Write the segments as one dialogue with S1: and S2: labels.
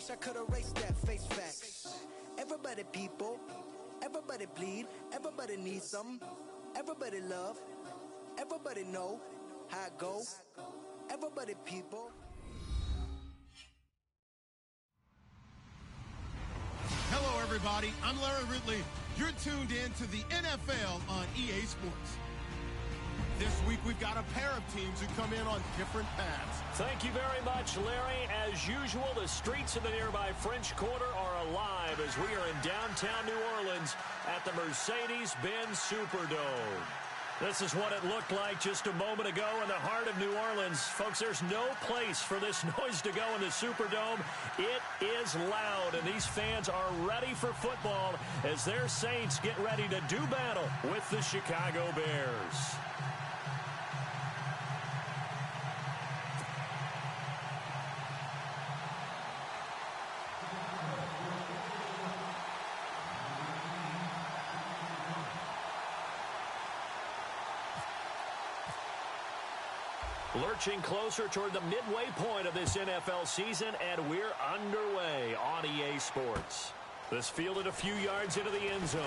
S1: wish I could erase that face facts. Everybody people, everybody bleed, everybody needs some, everybody love, everybody know how it go, everybody people.
S2: Hello, everybody. I'm Larry Ridley. You're tuned in to the NFL on EA Sports. This week, we've got a pair of teams who come in on different paths.
S3: Thank you very much, Larry. As usual, the streets of the nearby French Quarter are alive as we are in downtown New Orleans at the Mercedes-Benz Superdome. This is what it looked like just a moment ago in the heart of New Orleans. Folks, there's no place for this noise to go in the Superdome. It is loud, and these fans are ready for football as their Saints get ready to do battle with the Chicago Bears. Lurching closer toward the midway point of this NFL season, and we're underway on EA Sports. This fielded a few yards into the end zone.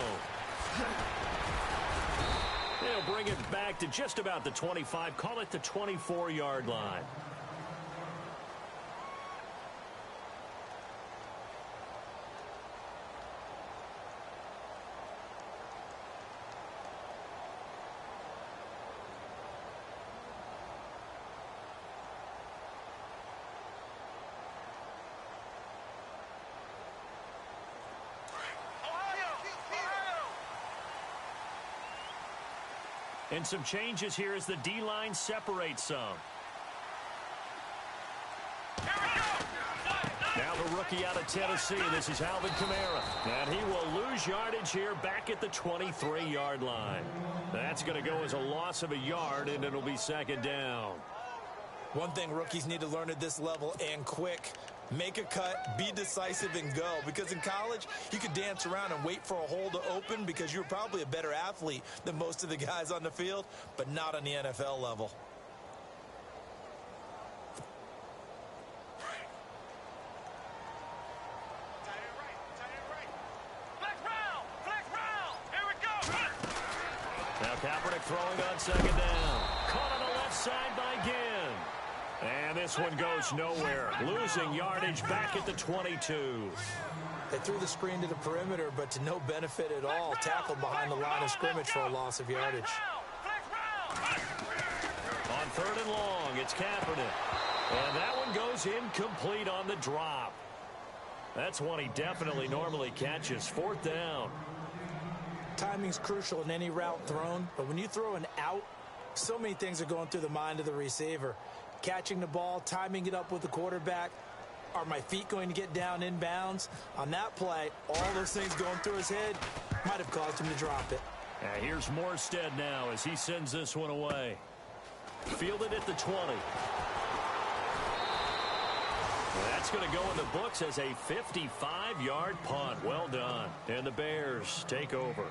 S3: They'll bring it back to just about the 25, call it the 24-yard line. And some changes here as the D-line separates some. Now the rookie out of Tennessee. This is Alvin Kamara. And he will lose yardage here back at the 23-yard line. That's going to go as a loss of a yard, and it'll be second down.
S4: One thing rookies need to learn at this level, and quick, make a cut, be decisive, and go. Because in college, you could dance around and wait for a hole to open because you're probably a better athlete than most of the guys on the field, but not on the NFL level.
S3: Now Kaepernick throwing on second down. Caught on the left side by Ginn. And this one goes nowhere. Losing yardage back at the 22.
S4: They threw the screen to the perimeter, but to no benefit at all. Tackled behind the line of scrimmage for a loss of yardage.
S3: On third and long, it's Kaepernick. And that one goes incomplete on the drop. That's one he definitely normally catches. Fourth down.
S4: Timing's crucial in any route thrown, but when you throw an out, so many things are going through the mind of the receiver. Catching the ball, timing it up with the quarterback. Are my feet going to get down inbounds? On that play, all those things going through his head might have caused him to drop it.
S3: Here's Morstead now as he sends this one away. Fielded at the 20. That's going to go in the books as a 55-yard punt. Well done. And the Bears take over.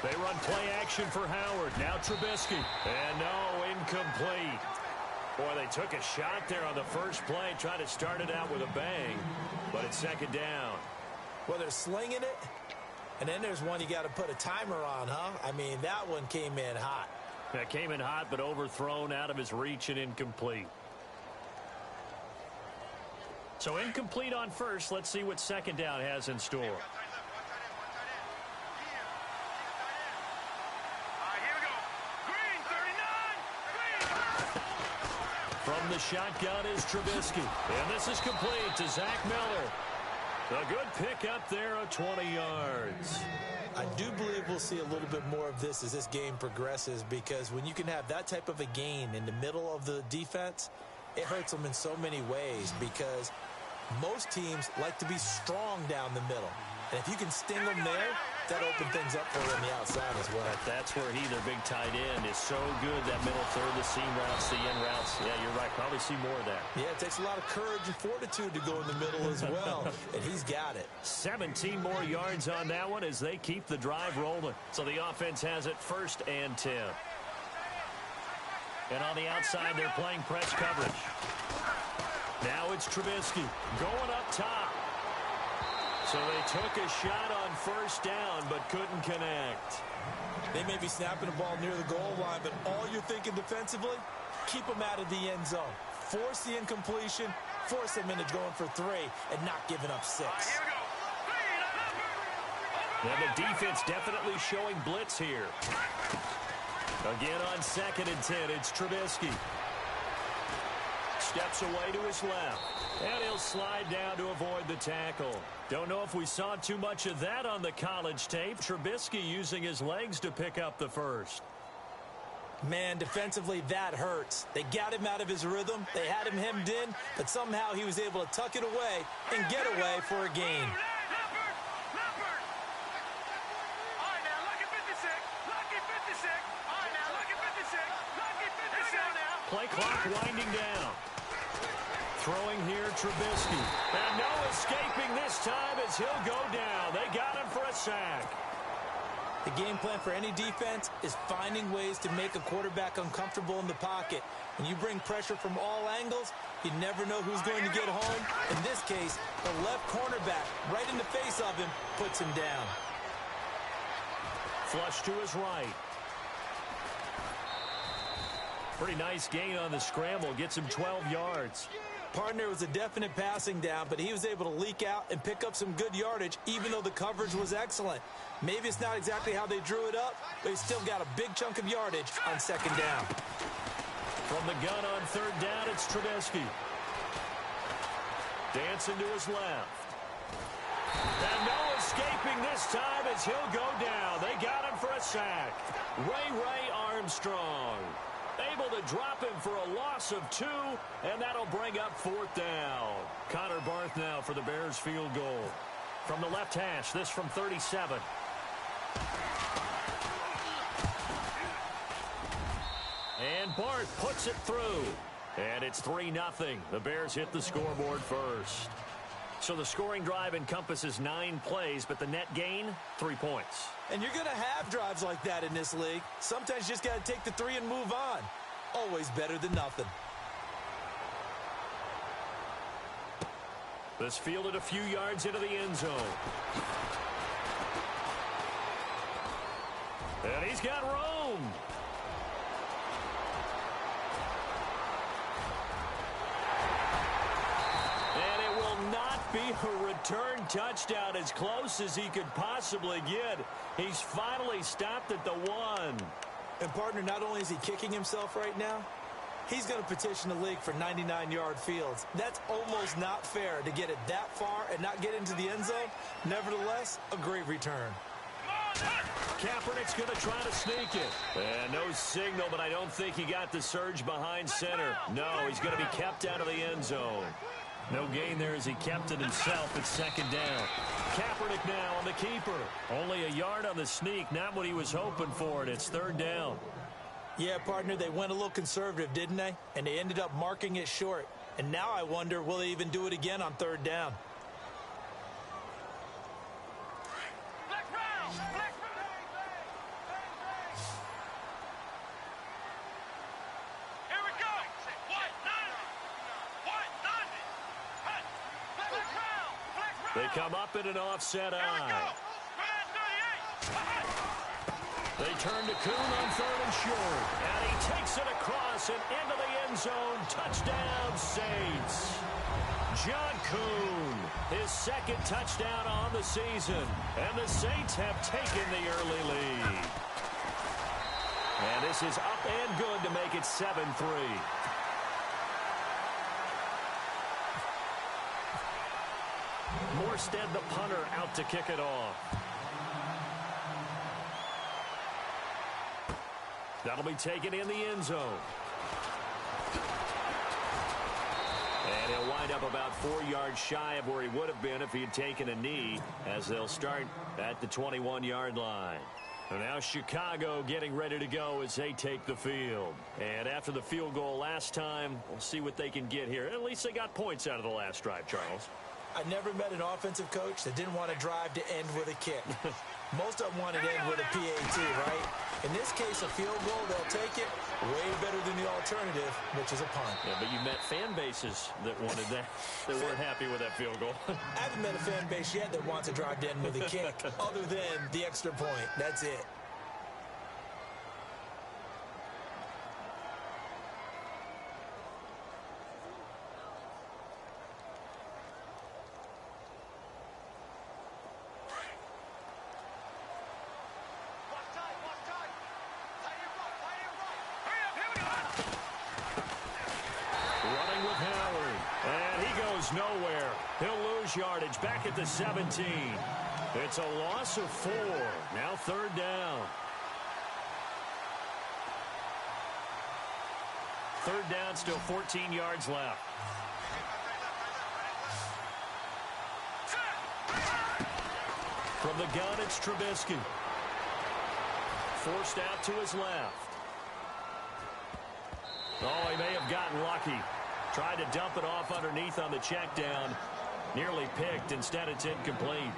S3: They run play action for Howard. Now Trubisky. And no, incomplete. Boy, they took a shot there on the first play, trying to start it out with a bang, but it's second down.
S4: Well, they're slinging it, and then there's one you got to put a timer on, huh? I mean, that one came in hot.
S3: That came in hot, but overthrown out of his reach and incomplete. So incomplete on first. Let's see what second down has in store. From the shotgun is Trubisky. And this is complete to Zach Miller. A good pickup there of 20 yards.
S4: I do believe we'll see a little bit more of this as this game progresses, because when you can have that type of a gain in the middle of the defense, it hurts them in so many ways because most teams like to be strong down the middle. And if you can sting them there, that opens things up for them on the outside as well.
S3: That's where their big tight end, is so good, that middle third, the seam routes, the end routes. Yeah, you're right. Probably see more of that.
S4: Yeah, it takes a lot of courage and fortitude to go in the middle as well, and he's got it.
S3: 17 more yards on that one as they keep the drive rolling. So the offense has it 1st and 10. And on the outside, they're playing press coverage. Now it's Trubisky going up top. So they took a shot on 1st down, but couldn't connect.
S4: They may be snapping the ball near the goal line, but all you're thinking defensively, keep them out of the end zone. Force the incompletion, force them into going for 3, and not giving up 6.
S3: And the defense definitely showing blitz here. Again on 2nd and 10, it's Trubisky. Steps away to his left. And he'll slide down to avoid the tackle. Don't know if we saw too much of that on the college tape. Trubisky using his legs to pick up the 1st.
S4: Man, defensively, that hurts. They got him out of his rhythm. They had him hemmed in, but somehow he was able to tuck it away and get away for a gain.
S3: Play clock winding down. Throwing here, Trubisky. And no escaping this time as he'll go down. They got him for a sack.
S4: The game plan for any defense is finding ways to make a quarterback uncomfortable in the pocket. When you bring pressure from all angles, you never know who's going to get home. In this case, the left cornerback, right in the face of him, puts him down.
S3: Flush to his right. Pretty nice gain on the scramble. Gets him 12 yards.
S4: Partner was a definite passing down, but he was able to leak out and pick up some good yardage, even though the coverage was excellent. Maybe it's not exactly how they drew it up, but he's still got a big chunk of yardage on 2nd down.
S3: From the gun on 3rd down, it's Trubisky. Dancing to his left. And no escaping this time as he'll go down. They got him for a sack. Ray Armstrong able to drop him for a loss of 2, and that'll bring up 4th down. Connor Barth now for the Bears field goal. From the left hash, this from 37. And Barth puts it through. And it's 3-0. The Bears hit the scoreboard first. So the scoring drive encompasses 9 plays, but the net gain, 3 points.
S4: And you're going to have drives like that in this league. Sometimes you just got to take the 3 and move on. Always better than nothing.
S3: This fielded a few yards into the end zone. And he's got room. And it will not be a return touchdown, as close as he could possibly get. He's finally stopped at the 1.
S4: And, partner, not only is he kicking himself right now, he's going to petition the league for 99-yard fields. That's almost not fair to get it that far and not get into the end zone. Nevertheless, a great return.
S3: Kaepernick's going to try to sneak it. And no signal, but I don't think he got the surge behind center. No, he's going to be kept out of the end zone. No gain there as he kept it himself at 2nd down. Kaepernick now on the keeper. Only a yard on the sneak, not what he was hoping for, and it's 3rd down.
S4: Yeah, partner, they went a little conservative, didn't they? And they ended up marking it short. And now I wonder, will they even do it again on 3rd down?
S3: They come up in an offset eye. They turn to Kuhn on 3rd and short. And he takes it across and into the end zone. Touchdown, Saints. John Kuhn, his 2nd touchdown on the season. And the Saints have taken the early lead. And this is up and good to make it 7-3. Morstead, the punter, out to kick it off. That'll be taken in the end zone. And he'll wind up about 4 yards shy of where he would have been if he had taken a knee, as they'll start at the 21-yard line. And now Chicago getting ready to go as they take the field. And after the field goal last time, we'll see what they can get here. At least they got points out of the last drive, Charles.
S4: I never met an offensive coach that didn't want to drive to end with a kick. Most of them want to end with a PAT, right? In this case, a field goal, they'll take it way better than the alternative, which is a punt.
S3: Yeah, but you met fan bases that wanted that, that weren't happy with that field goal.
S4: I haven't met a fan base yet that wants to drive to end with a kick, other than the extra point. That's it.
S3: Nowhere. He'll lose yardage back at the 17. It's a loss of 4. Now 3rd down. 3rd down, still 14 yards left. From the gun, it's Trubisky. Forced out to his left. Oh, he may have gotten lucky. Tried to dump it off underneath on the check down. Nearly picked. Instead, it's incomplete.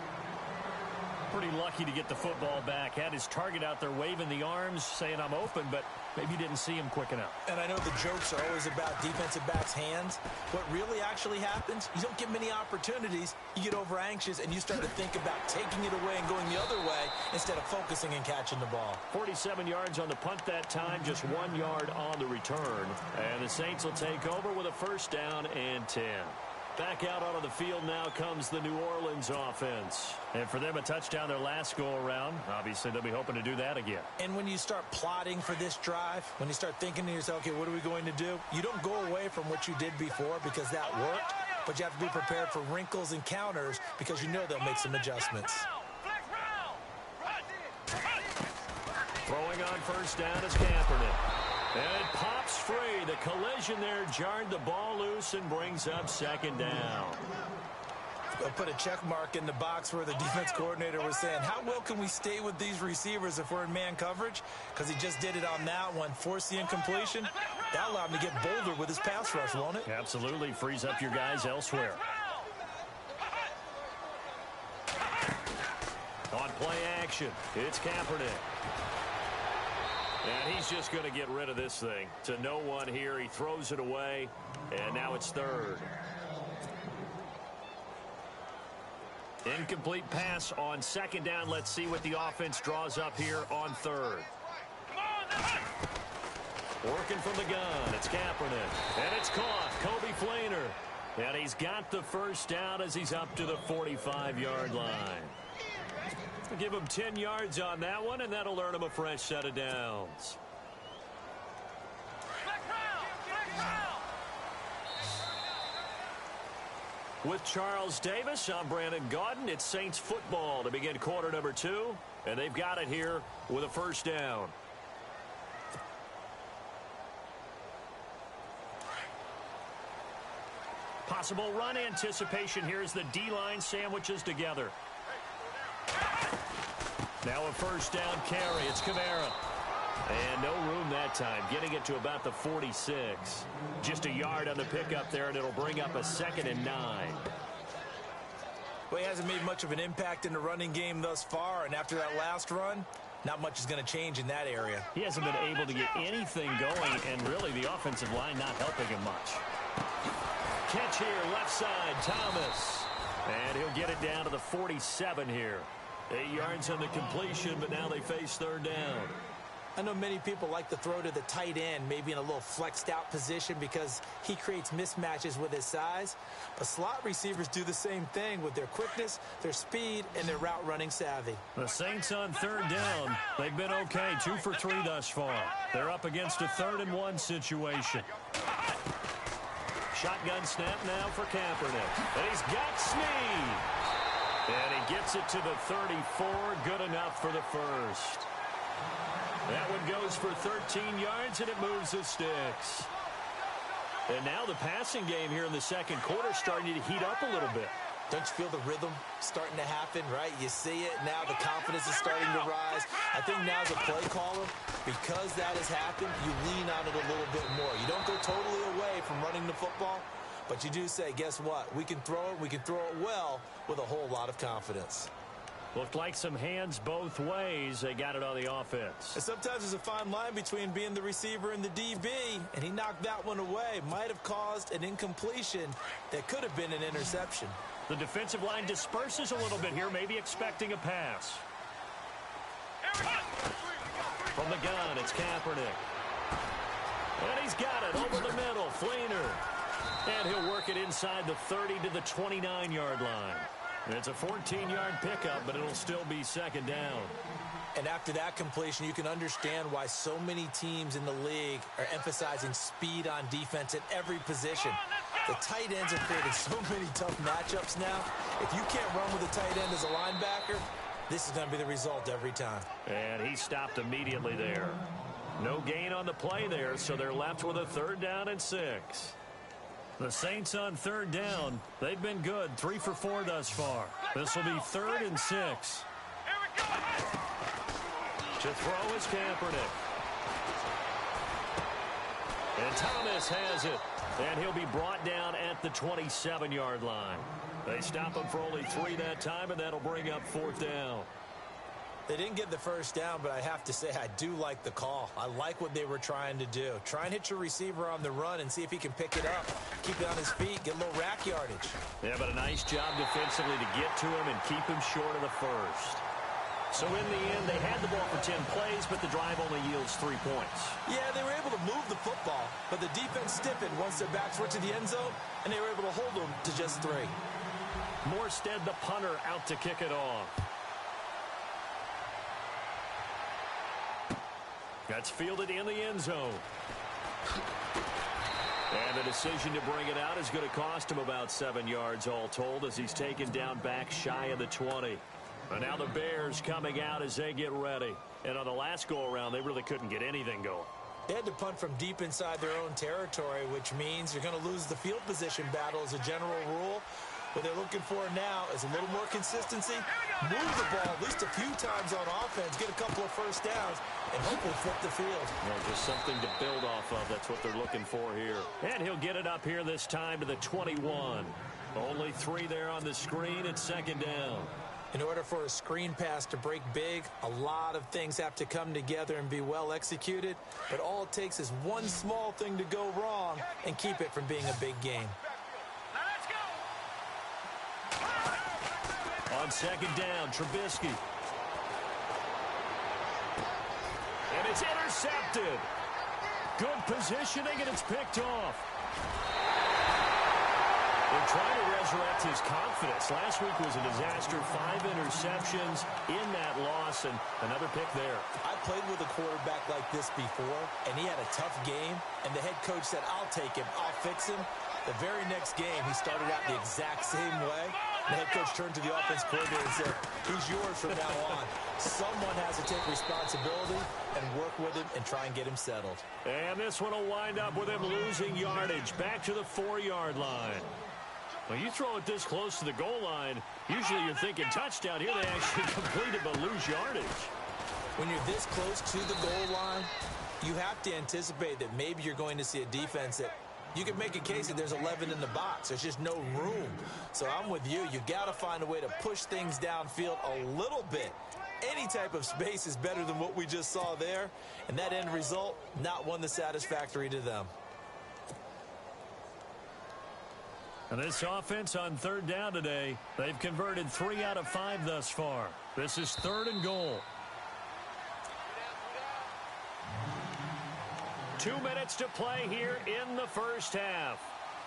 S3: Pretty lucky to get the football back. Had his target out there waving the arms, saying, I'm open, but maybe didn't see him quick enough.
S4: And I know the jokes are always about defensive backs' hands. What really actually happens, you don't get many opportunities. You get over anxious, and you start to think about taking it away and going the other way instead of focusing and catching the ball.
S3: 47 yards on the punt that time, just 1 yard on the return. And the Saints will take over with a 1st down and 10. Back out onto the field now comes the New Orleans offense. And for them, a touchdown their last go-around. Obviously, they'll be hoping to do that again.
S4: And when you start plotting for this drive, when you start thinking to yourself, okay, what are we going to do? You don't go away from what you did before because that worked, but you have to be prepared for wrinkles and counters because you know they'll make some adjustments.
S3: Throwing on 1st down is Kaepernick. And it pops free. The collision there jarred the ball loose and brings up 2nd down.
S4: They'll put a check mark in the box where the defense coordinator was saying, how well can we stay with these receivers if we're in man coverage? Because he just did it on that one, forced the incompletion. That allowed him to get bolder with his pass rush, won't it?
S3: Absolutely. Frees up your guys elsewhere. On play action, it's Kaepernick. And he's just going to get rid of this thing. To no one here. He throws it away, and now it's 3rd. Incomplete pass on 2nd down. Let's see what the offense draws up here on 3rd. Working from the gun. It's Kaepernick. And it's caught. Coby Fleener. And he's got the 1st down as he's up to the 45-yard line. We'll give him 10 yards on that one, and that'll earn him a fresh set of downs. With Charles Davis, I'm Brandon Gaudin. It's Saints football to begin quarter number 2, and they've got it here with a 1st down. Possible run anticipation here as the D-line sandwiches together. Now a 1st down carry. It's Kamara. And no room that time. Getting it to about the 46. Just a yard on the pickup there, and it'll bring up a 2nd and 9.
S4: Well, he hasn't made much of an impact in the running game thus far, and after that last run, not much is going to change in that area.
S3: He hasn't been able to get anything going, and really the offensive line not helping him much. Catch here, left side, Thomas. And he'll get it down to the 47 here. 8 yards on the completion, but now they face 3rd down.
S4: I know many people like to throw to the tight end, maybe in a little flexed out position because he creates mismatches with his size. But slot receivers do the same thing with their quickness, their speed, and their route running savvy.
S3: The Saints on 3rd down. They've been okay, 2 for 3 thus far. They're up against a 3rd and 1 situation. Shotgun snap now for Kaepernick. And he's got Snead. And he gets it to the 34. Good enough for the 1st. That one goes for 13 yards, and it moves the sticks. And now the passing game here in the second quarter starting to heat up a little bit.
S4: Don't you feel the rhythm starting to happen, right? You see it now. The confidence is starting to rise. I think now as a play caller, because that has happened, you lean on it a little bit more. You don't go totally away from running the football, but you do say, guess what? We can throw it. We can throw it well with a whole lot of confidence.
S3: Looked like some hands both ways. They got it on the offense.
S4: And sometimes there's a fine line between being the receiver and the DB, and he knocked that one away. Might have caused an incompletion that could have been an interception.
S3: The defensive line disperses a little bit here, maybe expecting a pass. From the gun, it's Kaepernick. And he's got it over the middle, Fleener. And he'll work it inside the 30 to the 29-yard line. It's a 14-yard pickup, but it'll still be second down.
S4: And after that completion, you can understand why so many teams in the league are emphasizing speed on defense at every position. The tight ends have created so many tough matchups now. If you can't run with a tight end as a linebacker, this is going to be the result every time.
S3: And he stopped immediately there. No gain on the play there, so they're left with a 3rd down and 6. The Saints on 3rd down. They've been good, 3 for 4 thus far. This will be 3rd and 6. To throw is Kaepernick. And Thomas has it. And he'll be brought down at the 27-yard line. They stop him for only 3 that time, and that'll bring up 4th down.
S4: They didn't get the first down, but I have to say I do like the call. I like what they were trying to do. Try and hit your receiver on the run and see if he can pick it up. Keep it on his feet, get a little rack yardage.
S3: Yeah, but a nice job defensively to get to him and keep him short of the first. So in the end, they had the ball for 10 plays, but the drive only yields 3 points.
S4: Yeah, they were able to move the football, but the defense stiffened once their backs went to the end zone, and they were able to hold them to just 3.
S3: Morstead, the punter, out to kick it off. That's fielded in the end zone. And the decision to bring it out is going to cost him about 7 yards all told as he's taken down back shy of the 20. And now the Bears coming out as they get ready. And on the last go-around, they really couldn't get anything going.
S4: They had to punt from deep inside their own territory, which means you're going to lose the field position battle as a general rule. What they're looking for now is a little more consistency, move the ball at least a few times on offense, get a couple of first downs, and hopefully flip the field.
S3: Just something to build off of. That's what they're looking for here. And he'll get it up here this time to the 21. Only 3 there on the screen at 2nd down.
S4: In order for a screen pass to break big, a lot of things have to come together and be well executed. But all it takes is one small thing to go wrong and keep it from being a big game.
S3: On 2nd down, Trubisky. And it's intercepted. Good positioning, and it's picked off. They're trying to resurrect his confidence. Last week was a disaster. 5 interceptions in that loss, and another pick there.
S4: I played with a quarterback like this before, and he had a tough game, and the head coach said, I'll take him, I'll fix him. The very next game, he started out the exact same way. The head coach turned to the offense coordinator and said, he's yours from now on. Someone has to take responsibility and work with him and try and get him settled.
S3: And this one will wind up with him losing yardage back to the 4-yard line. When you throw it this close to the goal line, usually you're thinking touchdown. Here they actually completed but lose yardage.
S4: When you're this close to the goal line, you have to anticipate that maybe you're going to see a defense that you can make a case that there's 11 in the box. There's just no room. So I'm with you. You got to find a way to push things downfield a little bit. Any type of space is better than what we just saw there. And that end result, not one that's satisfactory to them.
S3: And this offense on 3rd down today, they've converted 3 out of 5 thus far. This is 3rd and goal. 2 minutes to play here in the first half.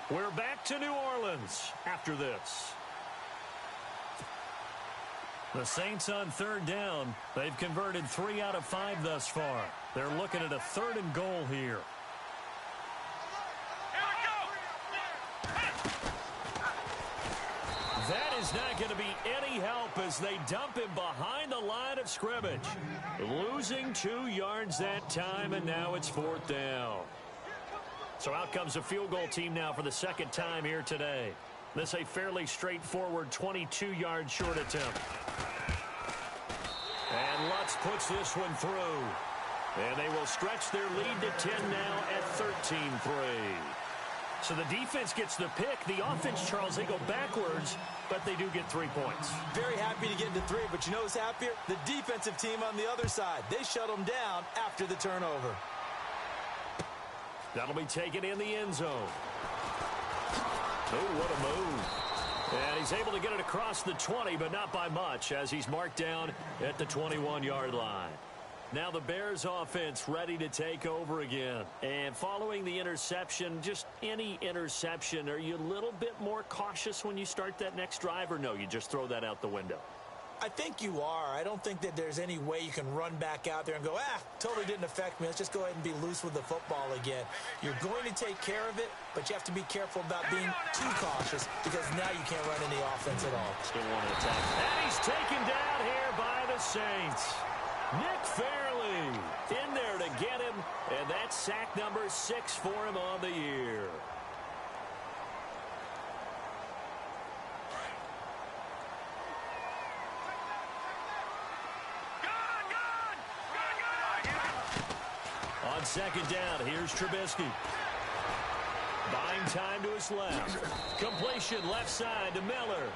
S3: We're back to New Orleans after this. The Saints on 3rd down. They've converted 3 out of 5 thus far. They're looking at a 3rd and goal here. That is not going to be any help as they dump him behind the line of scrimmage. Losing 2 yards that time, and now it's 4th down. So out comes a field goal team now for the second time here today. This a fairly straightforward 22-yard short attempt. And Lutz puts this one through. And they will stretch their lead to 10 now at 13-3. So the defense gets the pick. The offense, Charles, they go backwards, but they do get 3 points.
S4: Very happy to get into 3, but you know who's happier? The defensive team on the other side. They shut them down after the turnover.
S3: That'll be taken in the end zone. Oh, what a move. And he's able to get it across the 20, but not by much, as he's marked down at the 21-yard line. Now the Bears offense ready to take over again. And following the interception, just any interception, are you a little bit more cautious when you start that next drive, or no, you just throw that out the window?
S4: I think you are. I don't think that there's any way you can run back out there and go, totally didn't affect me. Let's just go ahead and be loose with the football again. You're going to take care of it, but you have to be careful about being too cautious because now you can't run any offense at all.
S3: Still want to attack. And he's taken down here by the Saints. Nick Fairley in there to get him, and that's sack number 6 for him on the year. On second down, here's Trubisky. Buying time to his left. Completion left side to Miller.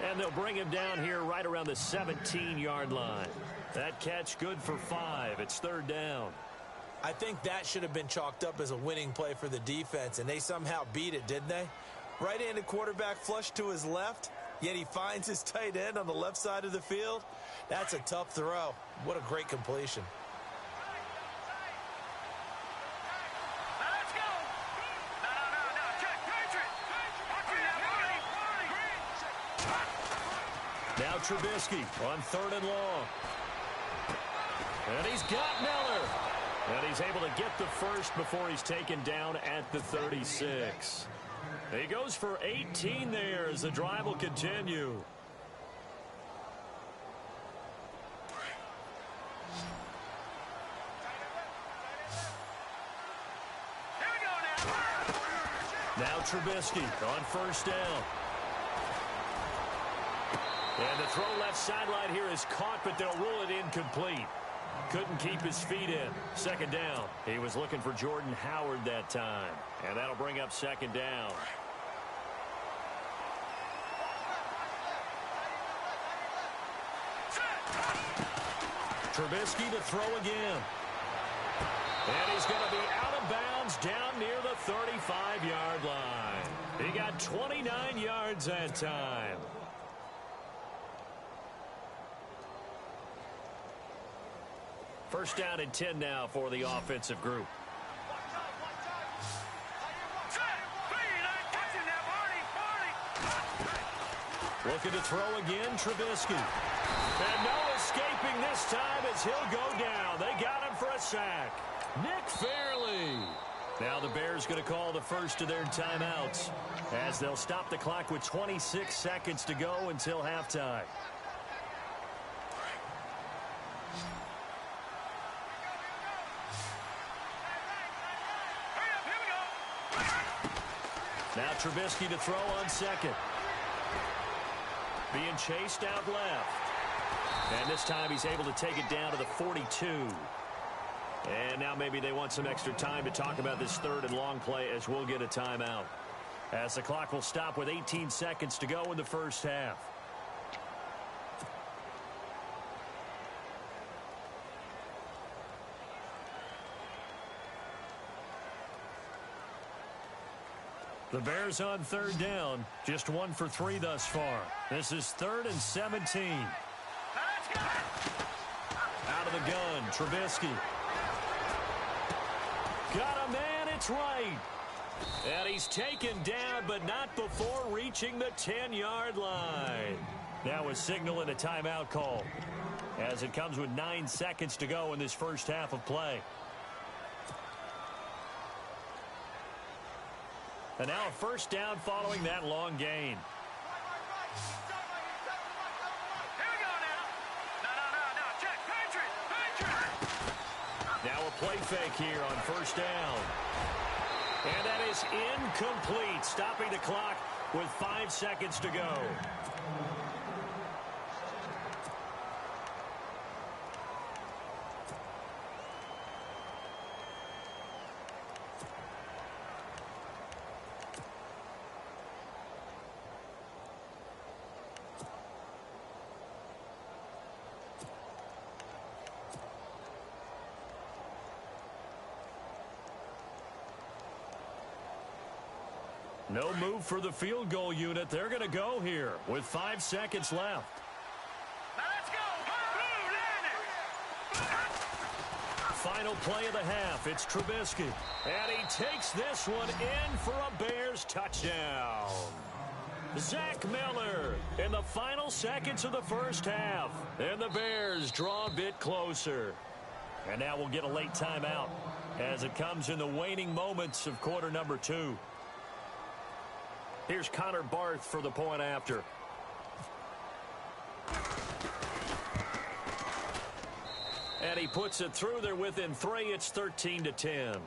S3: And they'll bring him down here right around the 17-yard line. That catch good for 5. It's third down.
S4: I think that should have been chalked up as a winning play for the defense, and they somehow beat it, didn't they? Right-handed quarterback flushed to his left, yet he finds his tight end on the left side of the field. That's a tough throw. What a great completion. Now
S3: Trubisky on third and long. And he's got Miller. And he's able to get the first before he's taken down at the 36. He goes for 18 there as the drive will continue. Now Trubisky on first down. And the throw left sideline here is caught, but they'll rule it incomplete. Couldn't keep his feet in. Second down. He was looking for Jordan Howard that time. And that'll bring up second down. Trubisky to throw again. And he's going to be out of bounds down near the 35-yard line. He got 29 yards that time. First down and 10 now for the offensive group. Looking to throw again, Trubisky. And no escaping this time as he'll go down. They got him for a sack. Nick Fairley. Now the Bears going to call the first of their timeouts as they'll stop the clock with 26 seconds to go until halftime. Now Trubisky to throw on second. Being chased out left. And this time he's able to take it down to the 42. And now maybe they want some extra time to talk about this third and long play as we'll get a timeout. As the clock will stop with 18 seconds to go in the first half. The Bears on third down, just 1 for 3 thus far. This is 3rd and 17. Out of the gun, Trubisky. Got a man, it's right. And he's taken down, but not before reaching the 10-yard line. Now a signal and a timeout call, as it comes with 9 seconds to go in this first half of play. And now a first down following that long gain. Now a play fake here on first down. And that is incomplete, stopping the clock with 5 seconds to go. No move for the field goal unit. They're going to go here with 5 seconds left.
S5: Now let's go.
S3: Final play of the half. It's Trubisky. And he takes this one in for a Bears touchdown. Zach Miller in the final seconds of the first half. And the Bears draw a bit closer. And now we'll get a late timeout as it comes in the waning moments of quarter number 2. Here's Connor Barth for the point after. And he puts it through. They're within 3. It's 13-10.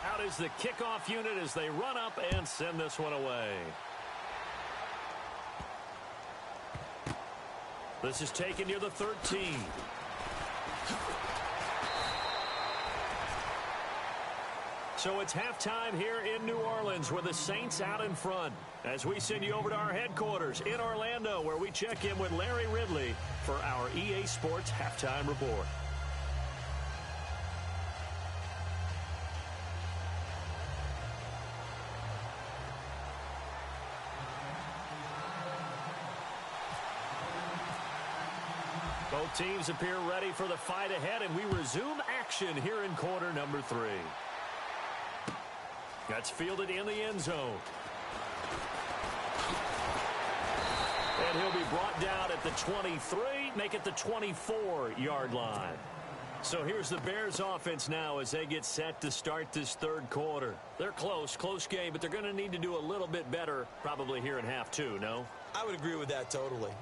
S3: Out is the kickoff unit as they run up and send this one away. This is taken near the 13. So it's halftime here in New Orleans with the Saints out in front. As we send you over to our headquarters in Orlando, where we check in with Larry Ridley for our EA Sports Halftime Report. Both teams appear ready for the fight ahead, and we resume action here in quarter number 3. That's fielded in the end zone. And he'll be brought down at the 23, make it the 24-yard line. So here's the Bears offense now as they get set to start this third quarter. They're close game, but they're going to need to do a little bit better probably here in half 2, no?
S4: I would agree with that totally.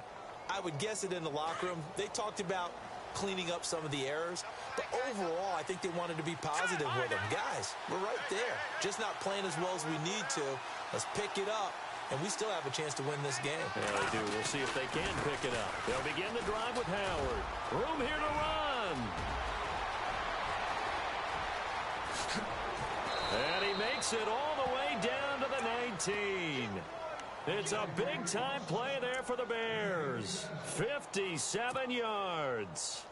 S4: I would guess it in the locker room. They talked about cleaning up some of the errors, but overall, I think they wanted to be positive with them. Guys, we're right there. Just not playing as well as we need to. Let's pick it up, and we still have a chance to win this game.
S3: Yeah, they do. We'll see if they can pick it up. They'll begin the drive with Howard. Room here to run. And he makes it all the way down to the 19. It's a big-time play there for the Bears. 57 yards.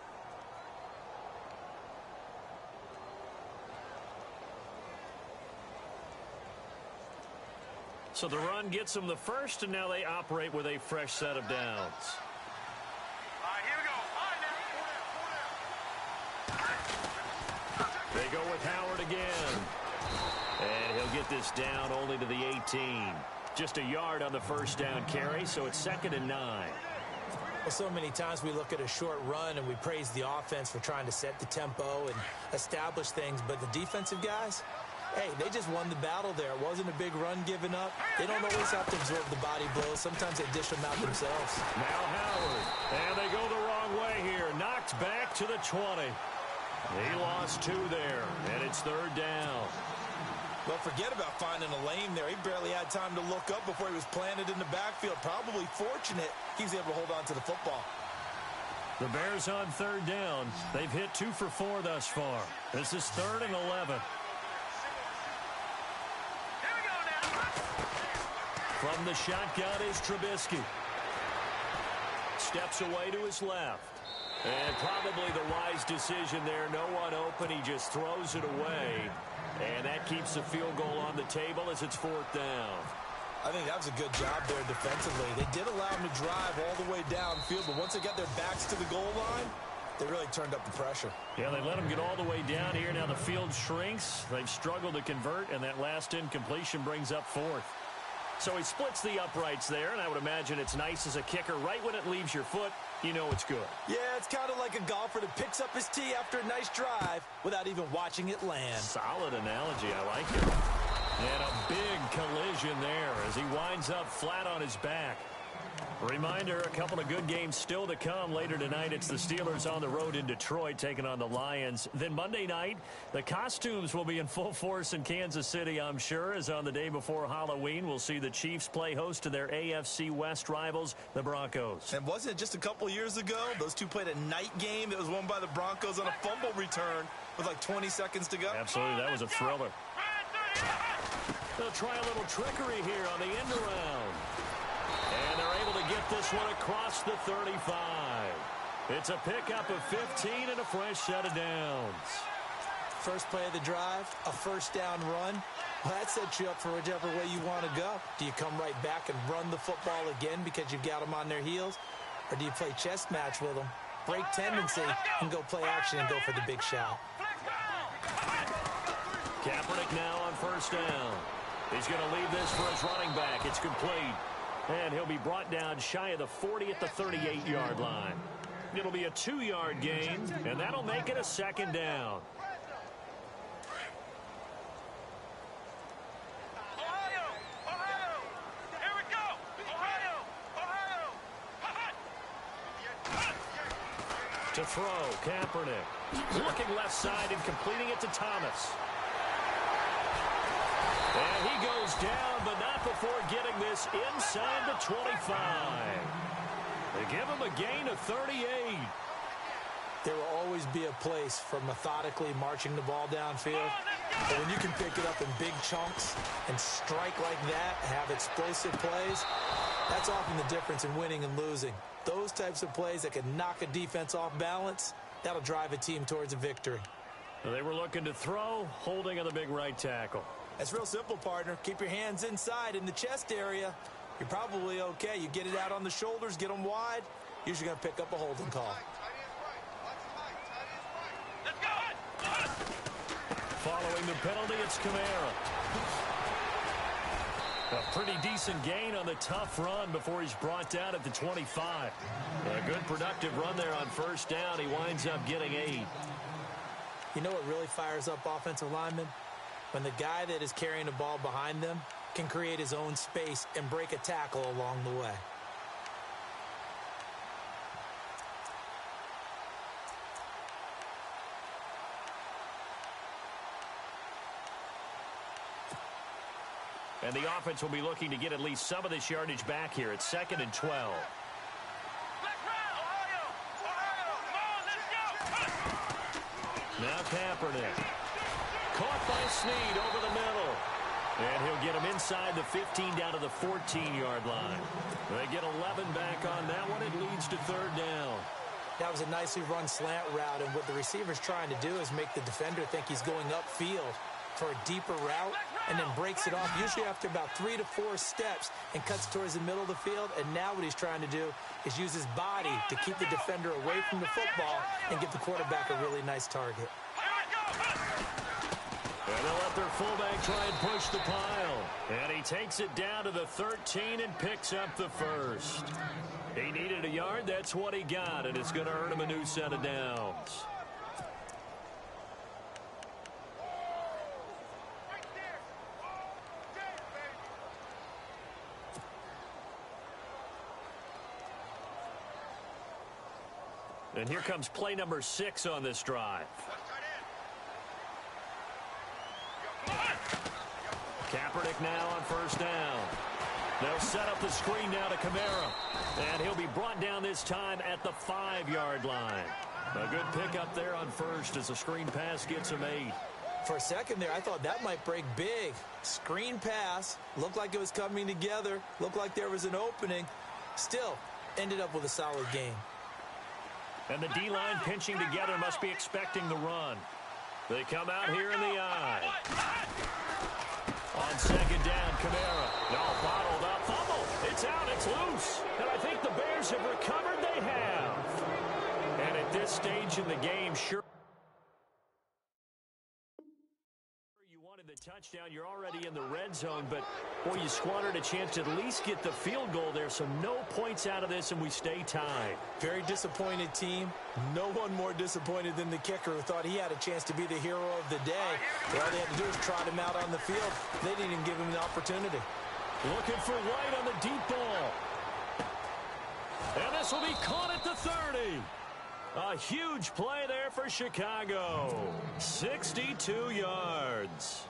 S3: So the run gets them the first, and now they operate with a fresh set of downs.
S5: All right, here we go.
S3: They go with Howard again. And he'll get this down only to the 18. Just a yard on the first down carry, so it's 2nd and 9.
S4: Well, so many times we look at a short run and we praise the offense for trying to set the tempo and establish things, but the defensive guys, hey, they just won the battle there. It wasn't a big run given up. They don't always have to absorb the body blows. Sometimes they dish them out themselves.
S3: Now Howard, and they go the wrong way here. Knocked back to the 20. He lost 2 there, and it's 3rd down.
S4: Well, forget about finding a lane there. He barely had time to look up before he was planted in the backfield. Probably fortunate he was able to hold on to the football.
S3: The Bears on 3rd down. They've hit 2 for 4 thus far. This is 3rd and 11.
S5: Here we go now.
S3: From the shotgun is Trubisky. Steps away to his left. And probably the wise decision there. No one open. He just throws it away. And that keeps the field goal on the table as it's 4th down.
S4: I think that was a good job there defensively. They did allow him to drive all the way downfield, but once they got their backs to the goal line, they really turned up the pressure.
S3: Yeah, they let him get all the way down here. Now the field shrinks. They've struggled to convert, and that last incompletion brings up 4th. So he splits the uprights there, and I would imagine it's nice as a kicker. Right when it leaves your foot, you know it's good.
S4: Yeah, it's kind of like a golfer that picks up his tee after a nice drive without even watching it land.
S3: Solid analogy. I like it. And a big collision there as he winds up flat on his back. Reminder, a couple of good games still to come later tonight. It's the Steelers on the road in Detroit taking on the Lions. Then Monday night, the costumes will be in full force in Kansas City, I'm sure, as on the day before Halloween, we'll see the Chiefs play host to their AFC West rivals, the Broncos.
S6: And wasn't it just a couple years ago, those two played a night game that was won by the Broncos on a fumble return with like 20 seconds to go?
S3: Absolutely, that was a thriller. They'll try a little trickery here on the end around. And they're able to get this one across the 35. It's a pickup of 15 and a fresh set of downs.
S4: First play of the drive, a first down run. Well, that sets you up for whichever way you want to go. Do you come right back and run the football again because you've got them on their heels? Or do you play chess match with them, break tendency, and go play action and go for the big shot?
S3: Kaepernick now on first down. He's going to leave this for his running back. It's complete. And he'll be brought down shy of the 40 at the 38-yard line. It'll be a 2-yard gain, and that'll make it a second down.
S5: Here we go!
S3: To throw, Kaepernick. Looking left side and completing it to Thomas. And he goes down, but not before getting this inside the 25. They give him a gain of 38.
S4: There will always be a place for methodically marching the ball downfield. But when you can pick it up in big chunks and strike like that, have explosive plays, that's often the difference in winning and losing. Those types of plays that can knock a defense off balance, that'll drive a team towards a victory.
S3: They were looking to throw, holding on the big right tackle.
S4: That's real simple, partner. Keep your hands inside in the chest area. You're probably okay. You get it out on the shoulders, get them wide, usually going to pick up a holding call.
S3: Following the penalty, it's Kamara. A pretty decent gain on the tough run before he's brought down at the 25. A good productive run there on first down. He winds up getting 8.
S4: You know what really fires up offensive linemen? When the guy that is carrying the ball behind them can create his own space and break a tackle along the way.
S3: And the offense will be looking to get at least some of this yardage back here. It's 2nd and 12. Now Kaepernick. Caught by Snead over the middle. And he'll get him inside the 15 down to the 14-yard line. They get 11 back on that one. It leads to 3rd down.
S4: That was a nicely run slant route, and what the receiver's trying to do is make the defender think he's going upfield for a deeper route, and then breaks it off, usually after about 3 to 4 steps, and cuts towards the middle of the field. And now what he's trying to do is use his body to keep the defender away from the football and give the quarterback a really nice target.
S3: And they'll let their fullback try and push the pile. And he takes it down to the 13 and picks up the first. He needed a yard. That's what he got, and it's going to earn him a new set of downs. And here comes play number 6 on this drive. Kaepernick now on first down. They'll set up the screen now to Kamara. And he'll be brought down this time at the 5-yard line. A good pickup there on first as a screen pass gets him 8.
S4: For a second there, I thought that might break big. Screen pass. Looked like it was coming together. Looked like there was an opening. Still, ended up with a solid game.
S3: And the D-line pinching together must be expecting the run. They come out here in the eye. On second down, Kamara. No, bottled up. Fumble. It's out. It's loose. And I think the Bears have recovered. They have. And at this stage in the game, sure. You wanted the touchdown. You're already in the red zone. But, boy, you squandered a chance to at least get the field goal there. So no points out of this, and we stay tied.
S4: Very disappointed team. No one more disappointed than the kicker, who thought he had a chance to be the hero of the day. But all they had to do was trot him out on the field. They didn't even give him an opportunity.
S3: Looking for White on the deep ball. This will be caught at the 30. A huge play there for Chicago. 62 yards.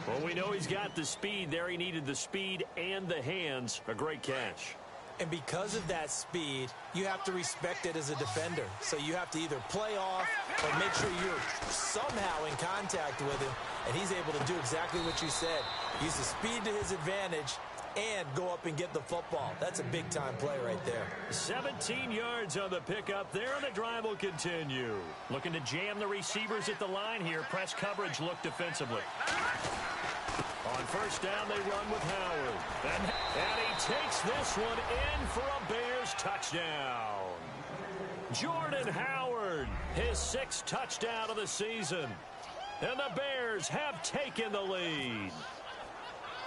S3: Well, we know he's got the speed there. He needed the speed and the hands. A great catch.
S4: And because of that speed, you have to respect it as a defender. So you have to either play off or make sure you're somehow in contact with him. And he's able to do exactly what you said. Use the speed to his advantage and go up and get the football. That's a big-time play right there.
S3: 17 yards on the pickup there, and the drive will continue. Looking to jam the receivers at the line here. Press coverage look defensively. On first down, they run with Howard. And he takes this one in for a Bears touchdown. Jordan Howard, his 6th touchdown of the season. And the Bears have taken the lead.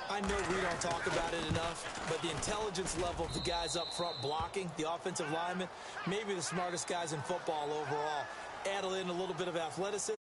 S4: I know we don't talk about it enough, but the intelligence level of the guys up front blocking, the offensive linemen, maybe the smartest guys in football overall. Add in a little bit of athleticism.